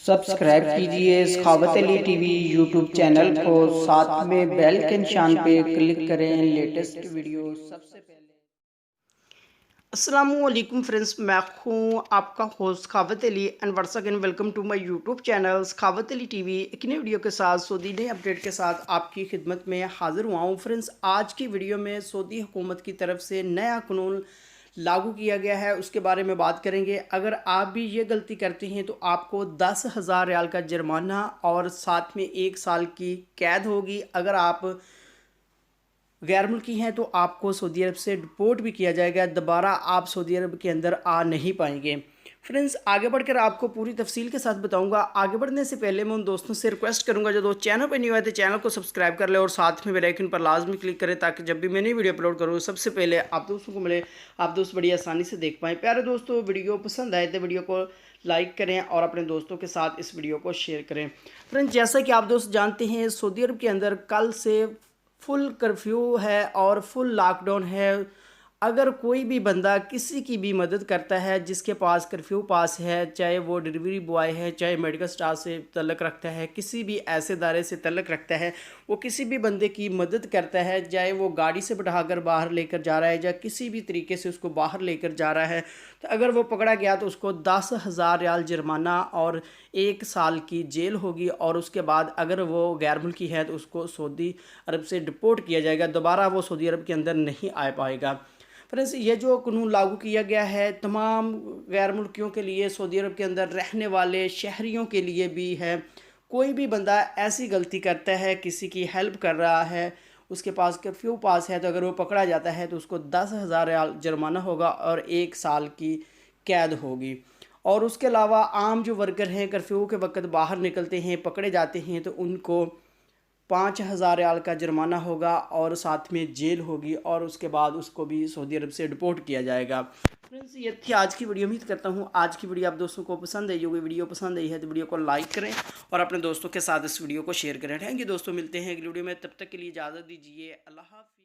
Subscribe कीजिए सखावत Ali TV YouTube channel को, साथ में बेल के निशान पे क्लिक करें लेटेस्ट वीडियो सबसे पहले। अस्सलामुअलैकुम फ्रेंड्स, मैं हूँ आपका host Sakhawat Ali and once again welcome to my YouTube channel Sakhawat Ali TV. एक नई वीडियो के साथ सऊदी नई अपडेट के साथ आपकी खिदमत में हाजिर हुआ हूँ। फ्रेंड्स, आज की वीडियो में सऊदी हुकूमत की तरफ से नया कानून लागू किया गया है, उसके बारे में बात करेंगे। अगर आप भी ये गलती करते हैं तो आपको 10,000 रियाल का जुर्माना और साथ में 1 साल की कैद होगी। अगर आप गैर मुल्की हैं तो आपको सऊदी अरब से डिपोर्ट भी किया जाएगा, दोबारा आप सऊदी अरब के अंदर आ नहीं पाएंगे। फ्रेंड्स, आगे बढ़कर आपको पूरी तफसील के साथ बताऊंगा। आगे बढ़ने से पहले मैं उन दोस्तों से रिक्वेस्ट करूंगा जो दोस्त चैनल पर न्यू आए तो चैनल को सब्सक्राइब कर ले और साथ में बेल आइकन पर लाजमी क्लिक करें ताकि जब भी मैं नई वीडियो अपलोड करूँ सबसे पहले आप दोस्तों को मिले, आप दोस्त बड़ी आसानी से देख पाएँ। प्यारे दोस्तों, वीडियो पसंद आए तो वीडियो को लाइक करें और अपने दोस्तों के साथ इस वीडियो को शेयर करें। फ्रेंड्स, जैसा कि आप दोस्त जानते हैं, सऊदी अरब के अंदर कल से फुल कर्फ्यू है और फुल लॉकडाउन है। अगर कोई भी बंदा किसी की भी मदद करता है जिसके पास कर्फ्यू पास है, चाहे वो डिलीवरी बॉय है, चाहे मेडिकल स्टाफ से तल्लक रखता है, किसी भी ऐसे इदारे से तल्लक रखता है, वो किसी भी बंदे की मदद करता है, चाहे वो गाड़ी से बिठाकर बाहर लेकर जा रहा है या किसी भी तरीके से उसको बाहर लेकर जा रहा है, तो अगर वो पकड़ा गया तो उसको 10,000 रियाल जुर्माना और 1 साल की जेल होगी। और उसके बाद अगर वो गैर मुल्की है तो उसको सऊदी अरब से डिपोर्ट किया जाएगा, दोबारा वो सऊदी अरब के अंदर नहीं आ पाएगा। फ्रेंड्स, ये जो कानून लागू किया गया है तमाम गैर मुल्कियों के लिए, सऊदी अरब के अंदर रहने वाले शहरियों के लिए भी है। कोई भी बंदा ऐसी गलती करता है, किसी की हेल्प कर रहा है, उसके पास कर्फ्यू पास है, तो अगर वो पकड़ा जाता है तो उसको 10,000 रियाल जुर्माना होगा और 1 साल की कैद होगी। और उसके अलावा आम जो वर्कर हैं, कर्फ्यू के वक्त बाहर निकलते हैं, पकड़े जाते हैं, तो उनको 5,000 रियाल का जुर्माना होगा और साथ में जेल होगी और उसके बाद उसको भी सऊदी अरब से डिपोर्ट किया जाएगा। फ्रेंड्स, ये थी आज की वीडियो। उम्मीद करता हूँ आज की वीडियो आप दोस्तों को पसंद आई होगी। वीडियो पसंद आई है तो वीडियो को लाइक करें और अपने दोस्तों के साथ इस वीडियो को शेयर करें। थैंक यू दोस्तों, मिलते हैं अगली वीडियो में, तब तक के लिए इजाज़त दीजिए। अल्लाह हाफ़िज़।